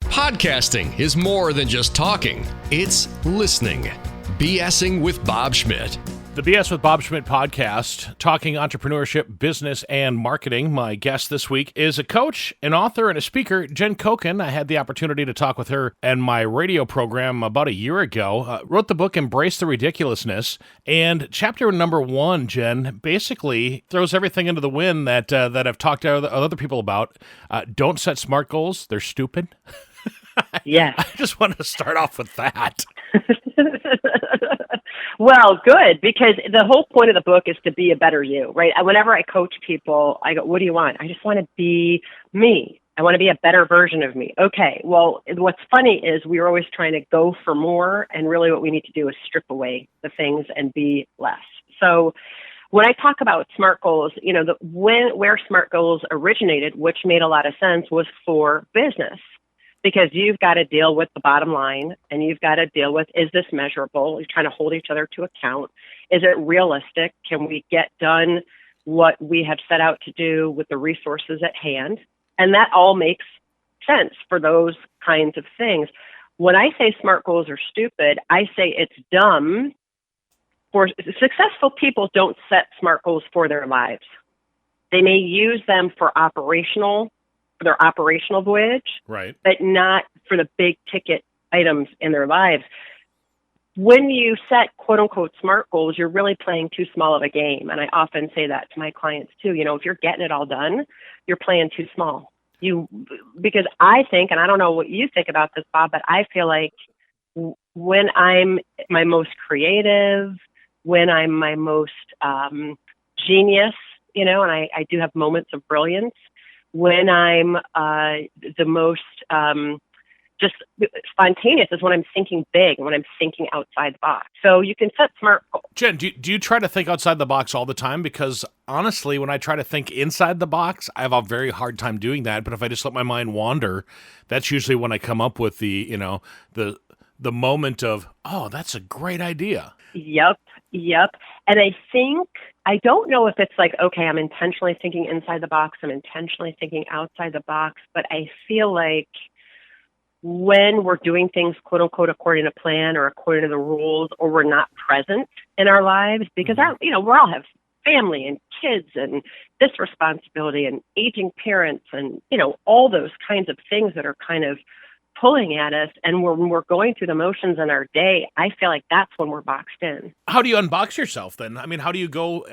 Podcasting is more than just talking. It's listening. BSing with Bob Schmidt. The BS with Bob Schmidt podcast, talking entrepreneurship, business, and marketing. My guest this week is a coach, an author, and a speaker, Jen Coken. I had the opportunity to talk with her and my radio program about a year ago. Wrote the book, Embrace the Ridiculousness. And chapter number 1, Jen, basically throws everything into the wind that I've talked to other people about. Don't set SMART goals. They're stupid. Yes. I just want to start off with that. Well, good, because the whole point of the book is to be a better you, right? Whenever I coach people, I go, what do you want? I just want to be me. I want to be a better version of me. Okay, well, what's funny is we're always trying to go for more, and really what we need to do is strip away the things and be less. So when I talk about SMART goals, you know, where SMART goals originated, which made a lot of sense, was for business. Because you've got to deal with the bottom line, and you've got to deal with, is this measurable? You're trying to hold each other to account. Is it realistic? Can we get done what we have set out to do with the resources at hand? And that all makes sense for those kinds of things. When I say SMART goals are stupid, I say it's dumb. For successful people don't set SMART goals for their lives. They may use them for their operational voyage, right, but not for the big ticket items in their lives. When you set quote unquote SMART goals, you're really playing too small of a game. And I often say that to my clients too. You know, if you're getting it all done, you're playing too small. Because I think, and I don't know what you think about this, Bob, but I feel like when I'm my most creative, when I'm my most genius, you know, and I do have moments of brilliance, when I'm the most just spontaneous is when I'm thinking big, when I'm thinking outside the box. So you can set SMART goals. Jen, do you try to think outside the box all the time? Because honestly, when I try to think inside the box, I have a very hard time doing that. But if I just let my mind wander, that's usually when I come up with the moment of, oh, that's a great idea. Yep. And I don't know if it's like, okay, I'm intentionally thinking inside the box, I'm intentionally thinking outside the box, but I feel like when we're doing things, quote unquote, according to plan or according to the rules, or we're not present in our lives, because we all have family and kids and this responsibility and aging parents and, you know, all those kinds of things that are kind of pulling at us, and when we're going through the motions in our day, I feel like that's when we're boxed in. How do you unbox yourself then? I mean, how do you go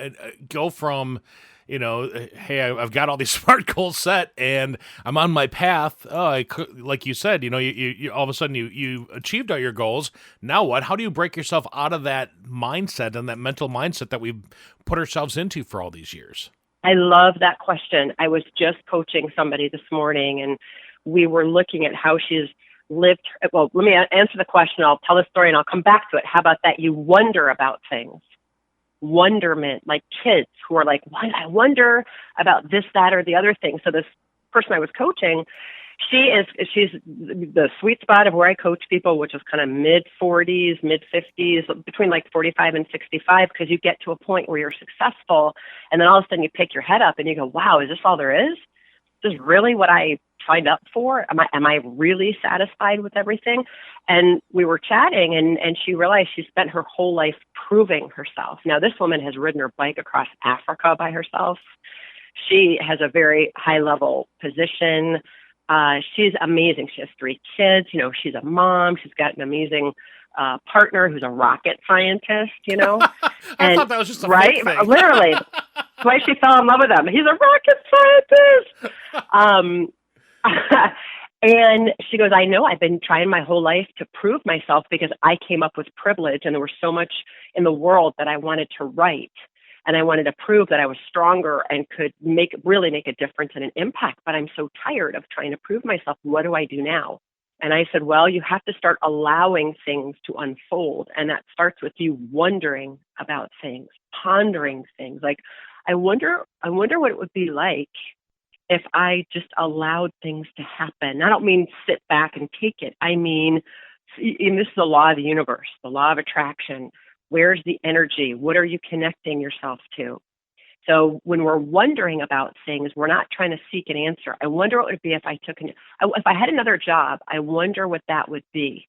from, you know, hey, I've got all these SMART goals set and I'm on my path. Oh, like you said, you know, you all of a sudden you achieved all your goals. Now what? How do you break yourself out of that mindset and that mental mindset that we've put ourselves into for all these years? I love that question. I was just coaching somebody this morning, and we were looking at how she's lived. Well, let me answer the question. I'll tell the story and I'll come back to it. How about that? You wonder about things. Wonderment, like kids who are like, what? I wonder about this, that, or the other thing. So this person I was coaching, she's the sweet spot of where I coach people, which is kind of mid-40s, mid-50s, between like 45 and 65, because you get to a point where you're successful, and then all of a sudden you pick your head up and you go, wow, is this all there is? Is this really what I signed up for? Am I really satisfied with everything? And we were chatting, and she realized she spent her whole life proving herself. Now, this woman has ridden her bike across Africa by herself. She has a very high-level position. She's amazing. She has 3 kids. You know, she's a mom. She's got an amazing partner who's a rocket scientist, you know. I thought that was just a right? fake thing. Literally. That's why she fell in love with him. He's a rocket scientist. And she goes, I know I've been trying my whole life to prove myself because I came up with privilege and there was so much in the world that I wanted to write. And I wanted to prove that I was stronger and could really make a difference and an impact. But I'm so tired of trying to prove myself. What do I do now? And I said, well, you have to start allowing things to unfold. And that starts with you wondering about things, pondering things. Like, I wonder what it would be like if I just allowed things to happen. I don't mean sit back and take it. I mean, and this is the law of the universe, the law of attraction. Where's the energy? What are you connecting yourself to? So when we're wondering about things, we're not trying to seek an answer. I wonder what it would be if if I had another job, I wonder what that would be.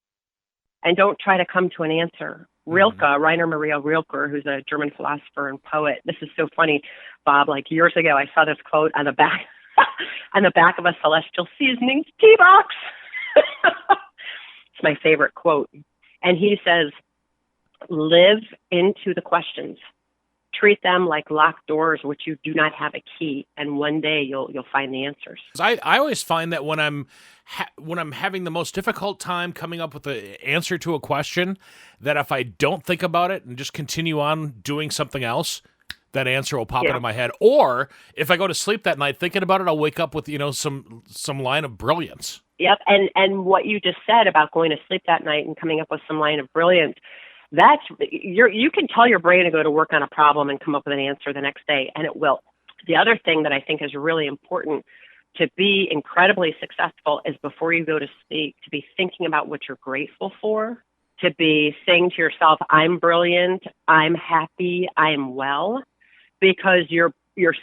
And don't try to come to an answer. Rilke, Rainer Maria Rilke, who's a German philosopher and poet. This is so funny, Bob. Like years ago, I saw this quote on the back on the back of a Celestial Seasonings tea box. It's my favorite quote. And he says, live into the questions. Treat them like locked doors, which you do not have a key, and one day you'll find the answers. I always find that when I'm having the most difficult time coming up with the answer to a question, that if I don't think about it and just continue on doing something else, that answer will pop into my head. Or if I go to sleep that night thinking about it, I'll wake up with some line of brilliance. Yep, and what you just said about going to sleep that night and coming up with some line of brilliance. You can tell your brain to go to work on a problem and come up with an answer the next day, and it will. The other thing that I think is really important to be incredibly successful is before you go to sleep, to be thinking about what you're grateful for, to be saying to yourself, I'm brilliant, I'm happy, I'm well, because your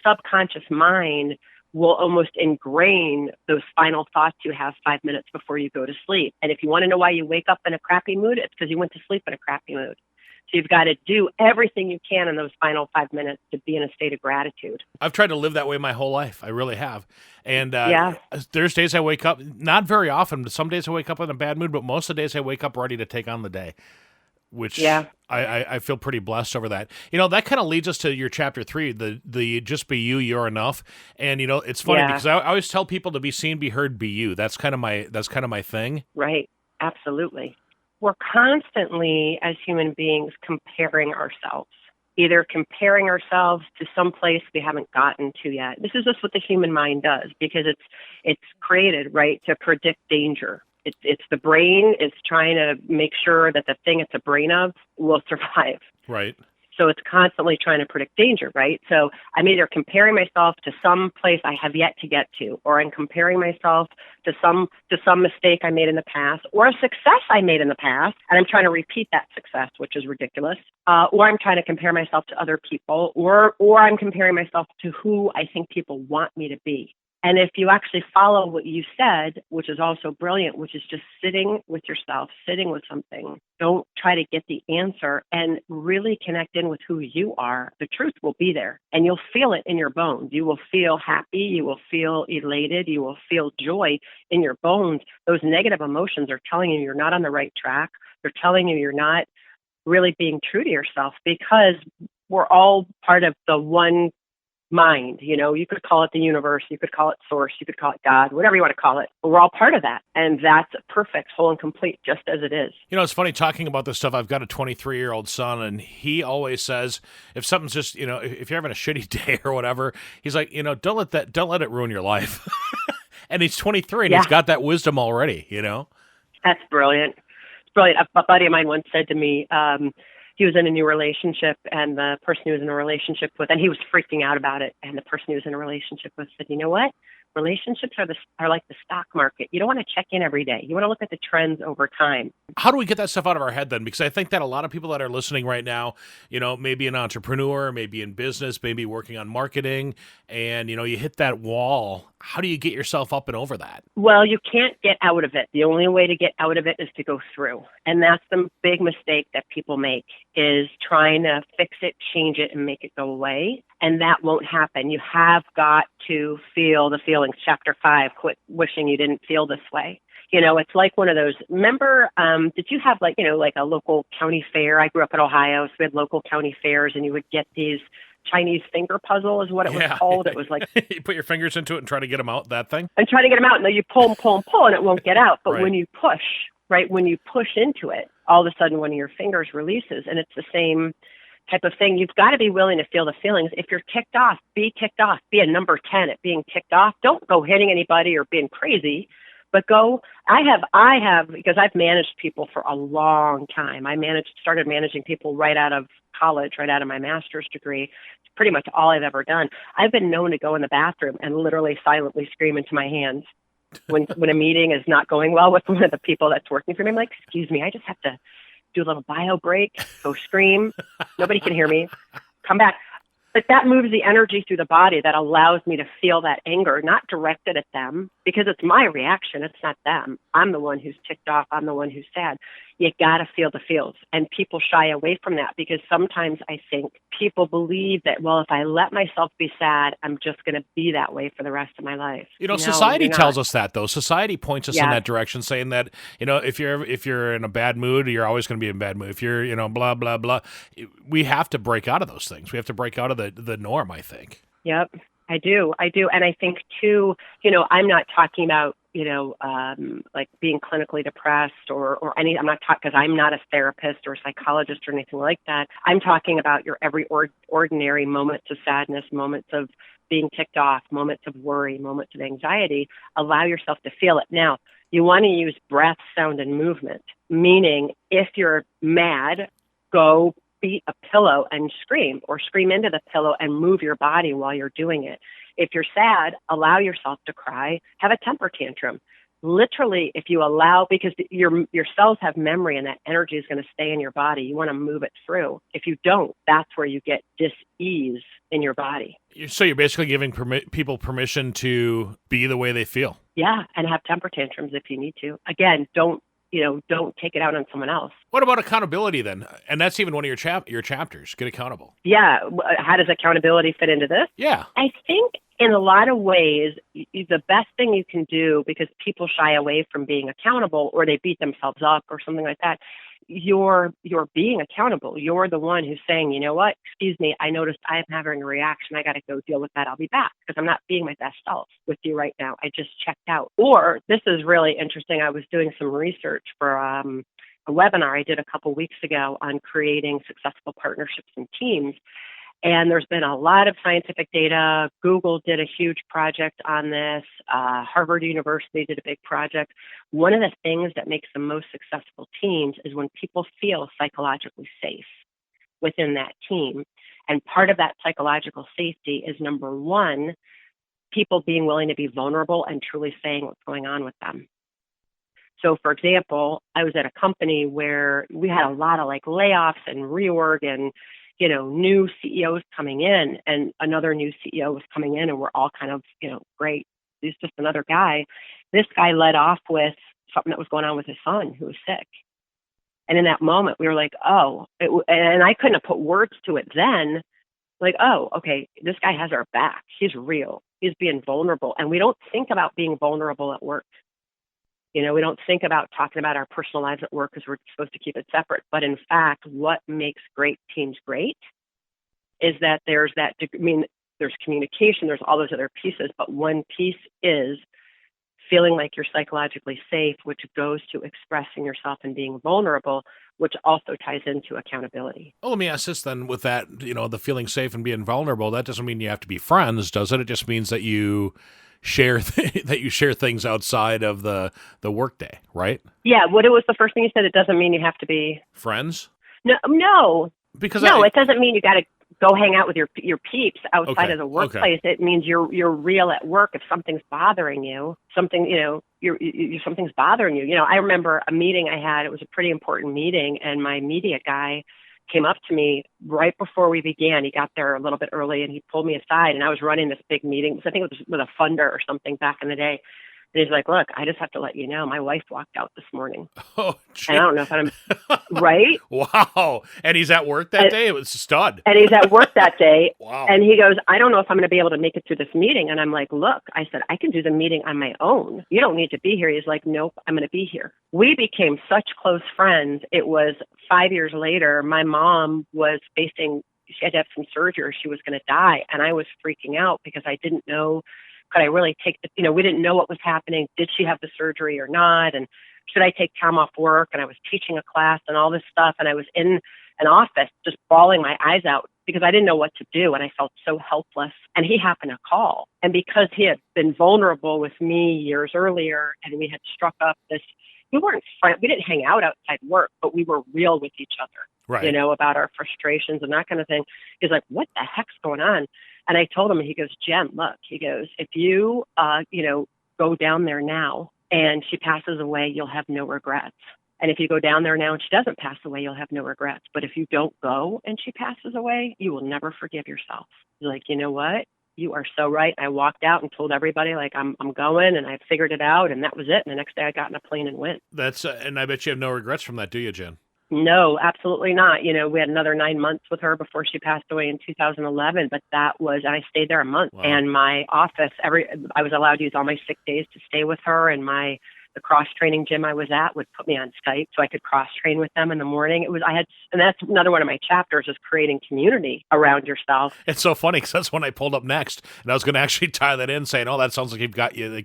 subconscious mind will almost ingrain those final thoughts you have 5 minutes before you go to sleep. And if you want to know why you wake up in a crappy mood, it's because you went to sleep in a crappy mood. So you've got to do everything you can in those final 5 minutes to be in a state of gratitude. I've tried to live that way my whole life. I really have. And there's days I wake up, not very often, but some days I wake up in a bad mood, but most of the days I wake up ready to take on the day, which I feel pretty blessed over that. That kind of leads us to your chapter 3, the just be you, you're enough. And it's funny because I always tell people to be seen, be heard, be you. That's kind of my thing. Right. Absolutely. We're constantly, as human beings, comparing ourselves, either comparing ourselves to some place we haven't gotten to yet. This is just what the human mind does, because it's created, right, to predict danger. It's the brain is trying to make sure that the thing it's a brain of will survive. Right. So it's constantly trying to predict danger, right? So I'm either comparing myself to some place I have yet to get to, or I'm comparing myself to some mistake I made in the past, or a success I made in the past, and I'm trying to repeat that success, which is ridiculous. Or I'm trying to compare myself to other people, or I'm comparing myself to who I think people want me to be. And if you actually follow what you said, which is also brilliant, which is just sitting with yourself, sitting with something, don't try to get the answer and really connect in with who you are. The truth will be there and you'll feel it in your bones. You will feel happy. You will feel elated. You will feel joy in your bones. Those negative emotions are telling you you're not on the right track. They're telling you you're not really being true to yourself, because we're all part of the one mind. You could call it the universe, you could call it source, you could call it God, whatever you want to call it. But we're all part of that. And that's perfect, whole and complete, just as it is. It's funny talking about this stuff. I've got a 23-year-old son, and he always says, if something's just, if you're having a shitty day or whatever, he's like, don't let it ruin your life. And he's 23 and he's got that wisdom already, That's brilliant. It's brilliant. A buddy of mine once said to me, he was in a new relationship, and the person he was in a relationship with, and he was freaking out about it, and the person he was in a relationship with said, you know what? Relationships are like the stock market. You don't want to check in every day. You want to look at the trends over time. How do we get that stuff out of our head then? Because I think that a lot of people that are listening right now, maybe an entrepreneur, maybe in business, maybe working on marketing, and, you hit that wall. How do you get yourself up and over that? Well, you can't get out of it. The only way to get out of it is to go through. And that's the big mistake that people make, is trying to fix it, change it, and make it go away. And that won't happen. You have got to feel the feelings. Chapter 5, quit wishing you didn't feel this way. It's like one of those, remember, did you have like a local county fair? I grew up in Ohio, so we had local county fairs, and you would get these Chinese finger puzzle is what it was called. It was like you put your fingers into it and try to get them out, that thing? And try to get them out, and then you pull, and it won't get out. But right. When you push, right, when you push into it, all of a sudden one of your fingers releases, and it's the same type of thing. You've got to be willing to feel the feelings. If you're ticked off, be ticked off. Be a number 10 at being ticked off. Don't go hitting anybody or being crazy, but go. I have, because I've managed people for a long time. Started managing people right out of college, right out of my master's degree. It's pretty much all I've ever done. I've been known to go in the bathroom and literally silently scream into my hands when a meeting is not going well with one of the people that's working for me. I'm like, excuse me, I just have to do a little bio break, go scream. Nobody can hear me. Come back. But that moves the energy through the body that allows me to feel that anger, not directed at them, because it's my reaction. It's not them. I'm the one who's ticked off. I'm the one who's sad. You got to feel the feels. And people shy away from that because sometimes I think people believe that, well, if I let myself be sad, I'm just going to be that way for the rest of my life. No, society you're not. tells us that, though. Society points us in Yeah. that direction, saying that, if you're in a bad mood, you're always going to be in a bad mood. If you're, blah, blah, blah. We have to break out of those things. We have to break out of the norm, I think. Yep, I do. And I think, too, I'm not talking about, like being clinically depressed or any, I'm not talking, because I'm not a therapist or a psychologist or anything like that. I'm talking about your every ordinary moments of sadness, moments of being ticked off, moments of worry, moments of anxiety. Allow yourself to feel it. Now, you want to use breath, sound, and movement, meaning if you're mad, go beat a pillow and scream, or scream into the pillow and move your body while you're doing it. If you're sad, allow yourself to cry, have a temper tantrum. Literally, if you allow, because your cells have memory and that energy is going to stay in your body, you want to move it through. If you don't, that's where you get dis-ease in your body. So you're basically giving people permission to be the way they feel. Yeah, and have temper tantrums if you need to. Again, don't take it out on someone else. What about accountability then? And that's even one of your chapters. Get accountable. Yeah. How does accountability fit into this? Yeah. I think in a lot of ways, the best thing you can do, because people shy away from being accountable or they beat themselves up or something like that, you're being accountable. You're the one who's saying, you know what, excuse me, I noticed I'm having a reaction. I got to go deal with that. I'll be back because I'm not being my best self with you right now. I just checked out. Or this is really interesting. I was doing some research for a webinar I did a couple weeks ago on creating successful partnerships and teams. And there's been a lot of scientific data. Google did a huge project on this. Harvard University did a big project. One of the things that makes the most successful teams is when people feel psychologically safe within that team. And part of that psychological safety is, number one, people being willing to be vulnerable and truly saying what's going on with them. So, for example, I was at a company where we had a lot of layoffs and reorg and new CEOs coming in, and another new CEO was coming in, and we're all kind of, great. He's just another guy. This guy led off with something that was going on with his son who was sick. And in that moment, we were like, and I couldn't have put words to it then. Okay, this guy has our back. He's real. He's being vulnerable. And we don't think about being vulnerable at work. We don't think about talking about our personal lives at work because we're supposed to keep it separate. But in fact, what makes great teams great is that there's communication, there's all those other pieces, but one piece is feeling like you're psychologically safe, which goes to expressing yourself and being vulnerable, which also ties into accountability. Well, let me ask this then, with that, the feeling safe and being vulnerable, that doesn't mean you have to be friends, does it? It just means that you share things outside of the workday, right? Yeah. What was the first thing you said? It doesn't mean you have to be friends. No. Because it doesn't mean you got to go hang out with your peeps outside of the workplace. Okay. It means you're real at work. If something's bothering you, something's bothering you. I remember a meeting I had. It was a pretty important meeting, and my media guy came up to me right before we began. He got there a little bit early, and he pulled me aside, and I was running this big meeting. I think it was with a funder or something back in the day. And he's like, look, I just have to let you know, my wife walked out this morning. Oh, and I don't know if I'm right. Wow. And he's at work that day? It was a stud. And he's at work that day. Wow. And he goes, I don't know if I'm going to be able to make it through this meeting. And I'm like, look, I said, I can do the meeting on my own. You don't need to be here. He's like, nope, I'm going to be here. We became such close friends. It was 5 years later. My mom was she had to have some surgery. She was going to die. And I was freaking out because I didn't know, could I really take we didn't know what was happening. Did she have the surgery or not? And should I take time off work? And I was teaching a class and all this stuff. And I was in an office just bawling my eyes out because I didn't know what to do. And I felt so helpless. And he happened to call. And because he had been vulnerable with me years earlier and we had struck up this, we didn't hang out outside work, but we were real with each other, right, about our frustrations and that kind of thing. He's like, what the heck's going on? And I told him, he goes, Jen, look, he goes, if you, go down there now and she passes away, you'll have no regrets. And if you go down there now and she doesn't pass away, you'll have no regrets. But if you don't go and she passes away, you will never forgive yourself. You're like, you know what? You are so right. I walked out and told everybody, like, I'm going, and I figured it out, and that was it. And the next day I got in a plane and went. That's and I bet you have no regrets from that, do you, Jen? No, absolutely not. We had another 9 months with her before she passed away in 2011, but I stayed there a month. Wow. And my office, I was allowed to use all my sick days to stay with her, and the cross training gym I was at would put me on Skype so I could cross train with them in the morning. And that's another one of my chapters, is creating community around yourself. It's so funny because that's when I pulled up next, and I was going to actually tie that in, saying, "Oh, that sounds like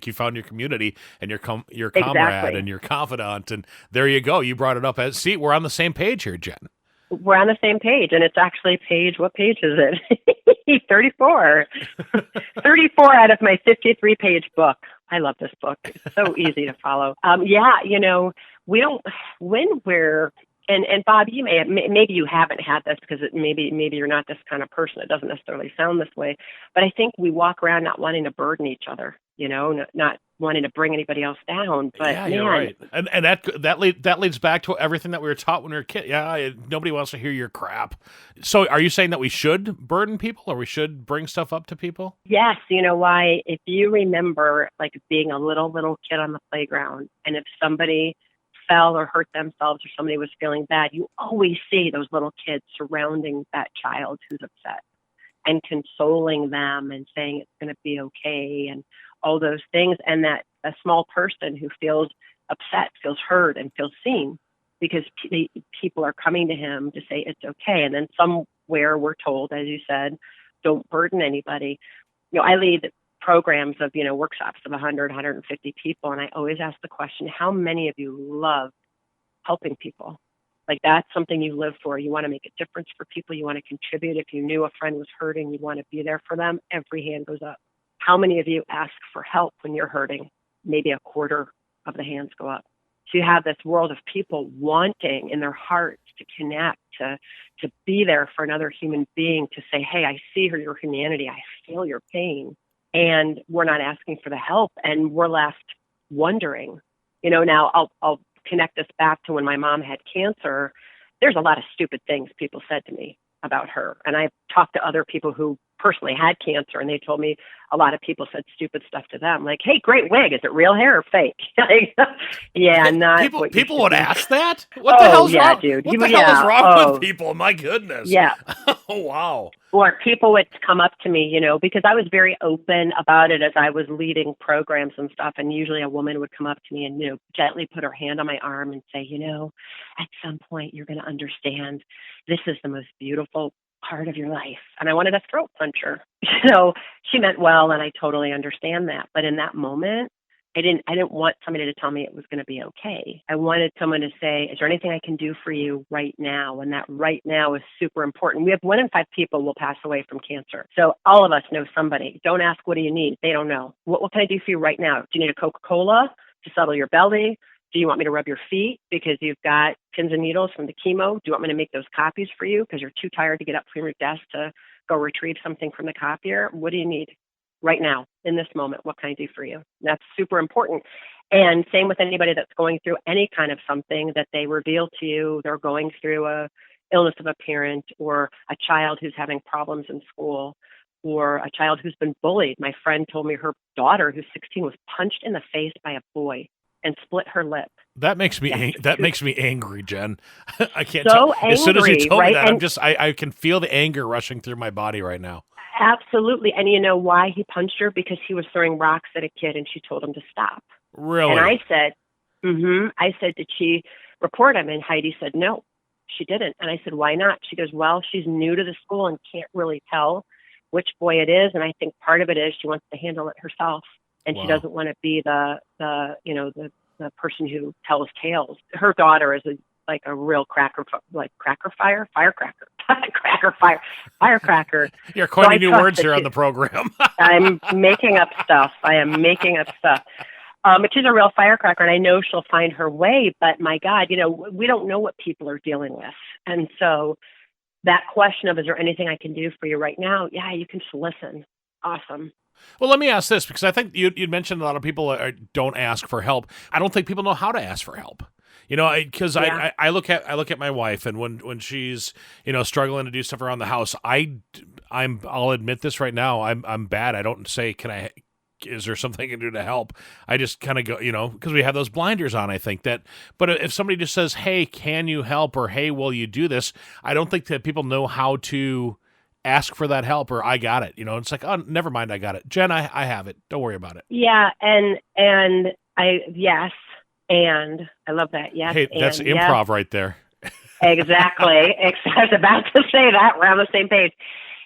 you found your community and your comrade Exactly. and your confidant." And there you go. You brought it up. See, we're on the same page here, Jen. We're on the same page, and it's actually what page is it? 34. 34 out of my 53-page book. I love this book. It's so easy to follow. We don't, and Bob, maybe you haven't had this because maybe you're not this kind of person. It doesn't necessarily sound this way, but I think we walk around not wanting to burden each other, not wanting to bring anybody else down. But yeah, you're right. And that leads back to everything that we were taught when we were kids. Yeah, nobody wants to hear your crap. So are you saying that we should burden people, or we should bring stuff up to people? Yes. You know why? If you remember, like, being a little kid on the playground, and if somebody fell or hurt themselves, or somebody was feeling bad, you always see those little kids surrounding that child who's upset and consoling them and saying it's going to be okay and all those things. And that a small person who feels upset feels heard and feels seen, because people are coming to him to say it's okay. And then somewhere we're told, as you said, don't burden anybody. I lead programs of, workshops of 100, 150 people. And I always ask the question, how many of you love helping people? Like, that's something you live for. You want to make a difference for people. You want to contribute. If you knew a friend was hurting, you want to be there for them. Every hand goes up. How many of you ask for help when you're hurting? Maybe a quarter of the hands go up. So you have this world of people wanting in their hearts to connect, to be there for another human being, to say, hey, I see your humanity. I feel your pain. And we're not asking for the help, and we're left wondering. Now I'll connect this back to when my mom had cancer. There's a lot of stupid things people said to me about her. And I've talked to other people who personally had cancer, and they told me a lot of people said stupid stuff to them, like, hey, great wig. Is it real hair or fake? Yeah, not people would ask that? What the hell's wrong? Dude. What the hell is wrong with people? My goodness. Yeah. Oh, wow. Or people would come up to me, because I was very open about it as I was leading programs and stuff. And usually a woman would come up to me and, gently put her hand on my arm and say, at some point you're going to understand this is the most beautiful part of your life. And I wanted to throat punch her. So she meant well, and I totally understand that. But in that moment, I didn't want somebody to tell me it was going to be okay. I wanted someone to say, is there anything I can do for you right now? And that right now is super important. We have 1 in 5 people will pass away from cancer. So all of us know somebody. Don't ask, what do you need? They don't know. What can I do for you right now? Do you need a Coca-Cola to settle your belly? Do you want me to rub your feet because you've got pins and needles from the chemo? Do you want me to make those copies for you because you're too tired to get up from your desk to go retrieve something from the copier? What do you need right now in this moment? What can I do for you? That's super important. And same with anybody that's going through any kind of something that they reveal to you. They're going through a illness of a parent, or a child who's having problems in school, or a child who's been bullied. My friend told me her daughter, who's 16, was punched in the face by a boy and split her lip. That makes me angry, Jen. I can't. So angry, as soon as you told right? me that, And I can feel the anger rushing through my body right now. absolutely. And you know why he punched her? Because he was throwing rocks at a kid, and she told him to stop. Really? And I said, did she report him? And Heidi said, no, she didn't. And I said, why not? She goes, well, she's new to the school and can't really tell which boy it is. And I think part of it is she wants to handle it herself. And Wow. she doesn't want to be the person who tells tales. Her daughter is a real firecracker. You're coining new words here on the program. I'm making up stuff. I am making up stuff. But she's a real firecracker, and I know she'll find her way. But my God, we don't know what people are dealing with. And so that question of, is there anything I can do for you right now? Yeah, you can just listen. Awesome. Well, let me ask this, because I think you'd mentioned a lot of people don't ask for help. I don't think people know how to ask for help. You know, because Yeah. I look at my wife, and when she's, you know, struggling to do stuff around the house, I'll admit this right now, I'm bad. I don't say, is there something I can do to help? I just kind of go, you know, because we have those blinders on, I think that, but if somebody just says, hey, can you help? Or, hey, will you do this? I don't think that people know how to ask for that help, or I got it. You know, it's like, oh, never mind. I got it. Jen, I have it. Don't worry about it. Yeah. Yes. And I love that. Yes. Hey, that's and, improv yes. right there. Exactly. I was about to say that. We're on the same page.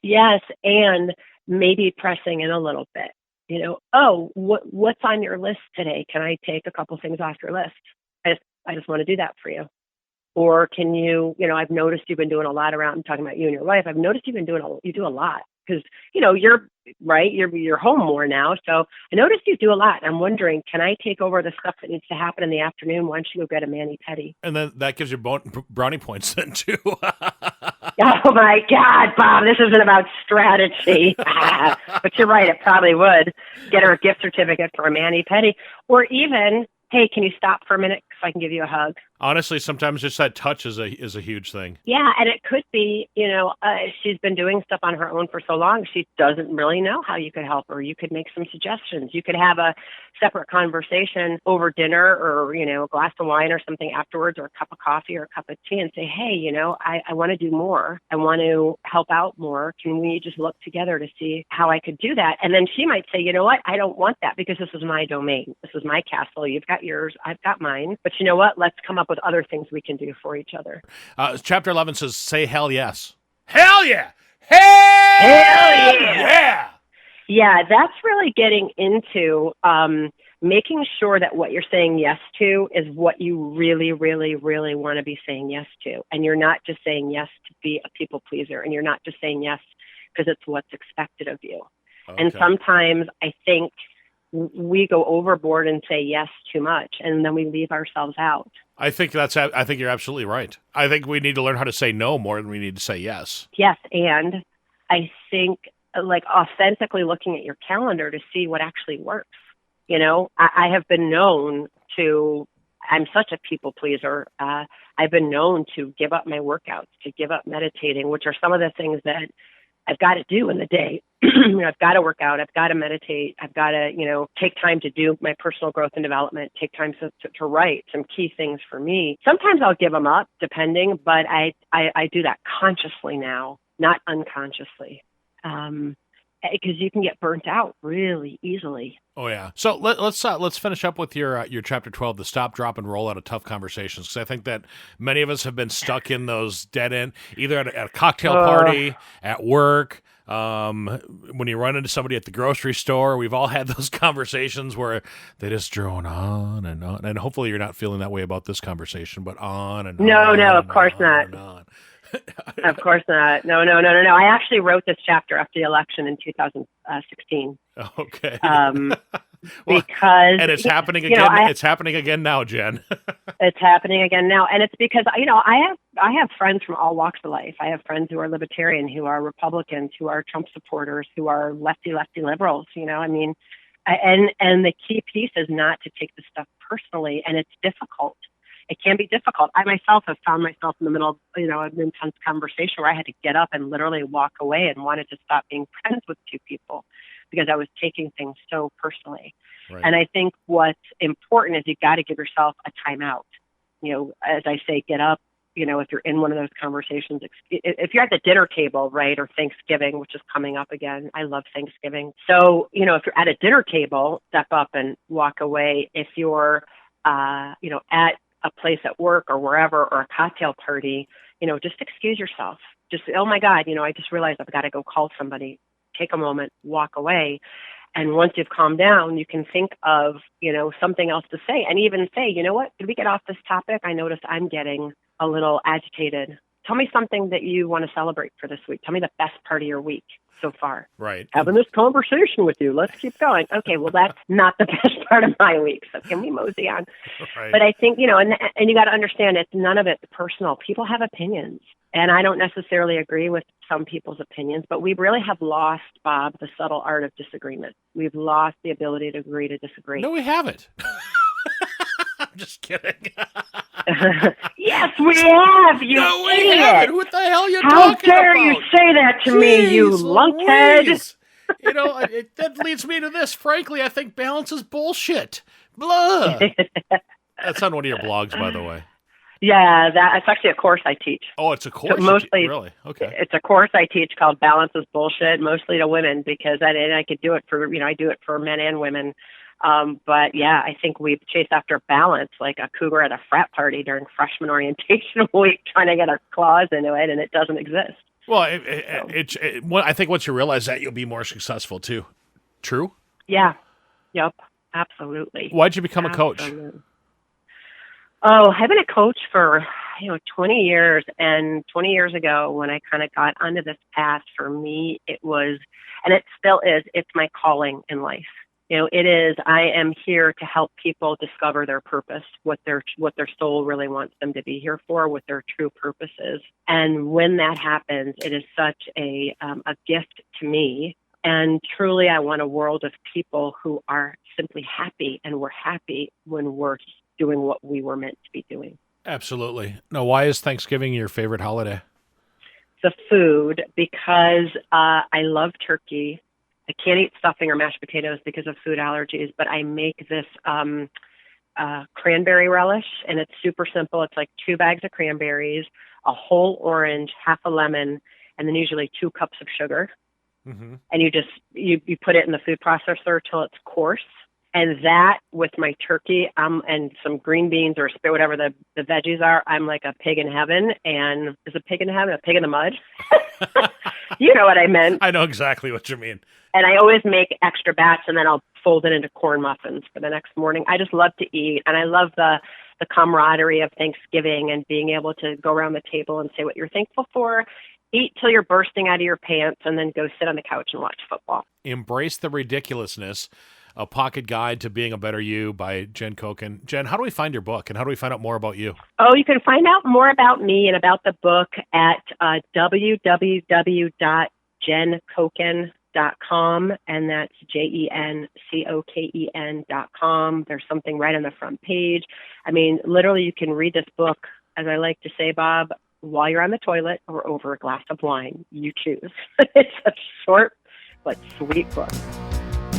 Yes. And maybe pressing in a little bit. You know, oh, what's on your list today? Can I take a couple things off your list? I just want to do that for you. Or can you, you know, I've noticed you've been doing a lot around, I'm talking about you and your wife. I've noticed you've been you do a lot because, you know, you're home more now. So I noticed you do a lot. I'm wondering, can I take over the stuff that needs to happen in the afternoon? Why don't you go get a mani-pedi? And then that gives you brownie points then too. Oh my God, Bob, this isn't about strategy. But you're right, it probably would. Get her a gift certificate for a mani-pedi. Or even, hey, can you stop for a minute so I can give you a hug? Honestly, sometimes just that touch is a huge thing. Yeah, and it could be, you know, she's been doing stuff on her own for so long, she doesn't really know how you could help her. You could make some suggestions. You could have a separate conversation over dinner or, you know, a glass of wine or something afterwards or a cup of coffee or a cup of tea and say, hey, you know, I want to do more. I want to help out more. Can we just look together to see how I could do that? And then she might say, you know what, I don't want that because this is my domain. This is my castle. You've got yours. I've got mine. But you know what? Let's come up with other things we can do for each other. Chapter 11 says, say hell yes. Hell yeah! Hell yeah! Yeah, that's really getting into making sure that what you're saying yes to is what you really, really, really want to be saying yes to. And you're not just saying yes to be a people pleaser. And you're not just saying yes because it's what's expected of you. Okay. And sometimes I think we go overboard and say yes too much, and then we leave ourselves out. I think you're absolutely right. I think we need to learn how to say no more than we need to say yes. Yes, and I think like authentically looking at your calendar to see what actually works. You know, I have been known to, I'm such a people pleaser. I've been known to give up my workouts, to give up meditating, which are some of the things that I've got to do in the day. I've got to work out. I've got to meditate. I've got to, you know, take time to do my personal growth and development, take time to write some key things for me. Sometimes I'll give them up depending, but I do that consciously now, not unconsciously. Because you can get burnt out really easily. Oh yeah. So let's finish up with your chapter 12, the stop, drop, and roll out of tough conversations. Because I think that many of us have been stuck in those dead end, either at a cocktail party, at work, when you run into somebody at the grocery store. We've all had those conversations where they just drone on and on. And hopefully you're not feeling that way about this conversation, but on and on. No, of course not. Of course not. No. I actually wrote this chapter after the election in 2016. Okay. Because and it's happening again. It's happening again now, Jen. It's happening again now, and it's because I have friends from all walks of life. I have friends who are libertarian, who are Republicans, who are Trump supporters, who are lefty liberals. You know, I mean, and the key piece is not to take this stuff personally, and it's difficult. It can be difficult. I myself have found myself in the middle of, an intense conversation where I had to get up and literally walk away and wanted to stop being friends with two people because I was taking things so personally. Right. And I think what's important is you got to give yourself a timeout. You know, as I say, get up, if you're in one of those conversations, if you're at the dinner table, right, or Thanksgiving, which is coming up again. I love Thanksgiving. So, if you're at a dinner table, step up and walk away. If you're, at a place at work or wherever, or a cocktail party, just excuse yourself. Just, oh my God, I just realized I've got to go call somebody. Take a moment, walk away. And once you've calmed down, you can think of, something else to say, and even say, you know what, did we get off this topic? I noticed I'm getting a little agitated. Tell me something that you want to celebrate for this week. Tell me the best part of your week so far. Right. Having this conversation with you. Let's keep going. Okay, well, that's not the best part of my week. So can we mosey on? Right. But I think, and you got to understand, it's none of it personal. People have opinions. And I don't necessarily agree with some people's opinions, but we really have lost, Bob, the subtle art of disagreement. We've lost the ability to agree to disagree. No, we haven't. I'm just kidding. Yes, we have, you No, we idiot. haven't. What the hell are you How talking about? dare you say that to me, you Jeez lunkhead. Louise. That leads me to this. Frankly, I think balance is bullshit. Blah. That's on one of your blogs, by the way. Yeah, it's actually a course I teach. Oh, it's a course? Mostly, really? Okay. It's a course I teach called Balance is Bullshit, mostly to women, because I could do it for, I do it for men and women. But yeah, I think we've chased after balance like a cougar at a frat party during freshman orientation week, trying to get our claws into it, and it doesn't exist. Well, I think once you realize that, you'll be more successful too. True? Yeah. Yep. Absolutely. Why'd you become a coach? Oh, I've been a coach for 20 years, and 20 years ago when I kind of got onto this path, for me it was, and it still is, it's my calling in life. It is, I am here to help people discover their purpose, what their soul really wants them to be here for, what their true purpose is. And when that happens, it is such a gift to me. And truly, I want a world of people who are simply happy, and we're happy when we're doing what we were meant to be doing. Absolutely. Now, why is Thanksgiving your favorite holiday? The food, because I love turkey. I can't eat stuffing or mashed potatoes because of food allergies, but I make this cranberry relish, and it's super simple. It's like 2 bags of cranberries, a whole orange, half a lemon, and then usually 2 cups of sugar. Mm-hmm. And you put it in the food processor till it's coarse. And that with my turkey and some green beans or whatever the veggies are, I'm like a pig in heaven. And is a pig in heaven a pig in the mud? You know what I meant. I know exactly what you mean. And I always make extra batch, and then I'll fold it into corn muffins for the next morning. I just love to eat, and I love the camaraderie of Thanksgiving and being able to go around the table and say what you're thankful for, eat till you're bursting out of your pants, and then go sit on the couch and watch football. Embrace the Ridiculousness, a pocket guide to being a better you by Jen Coken. Jen, how do we find your book, and how do we find out more about you? Oh, you can find out more about me and about the book at www.jencoken.com, and that's JENCOKEN.com. There's something right on the front page. I mean, literally, you can read this book, as I like to say, Bob, while you're on the toilet or over a glass of wine. You choose. It's a short but sweet book.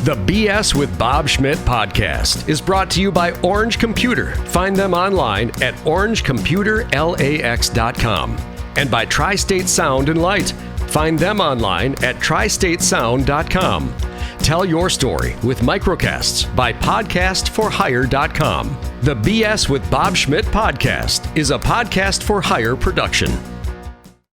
The BS with Bob Schmidt podcast is brought to you by Orange Computer. Find them online at orangecomputerlax.com. And by Tri-State Sound and Light. Find them online at tristatesound.com. Tell your story with microcasts by podcastforhire.com. The BS with Bob Schmidt podcast is a podcast for hire production.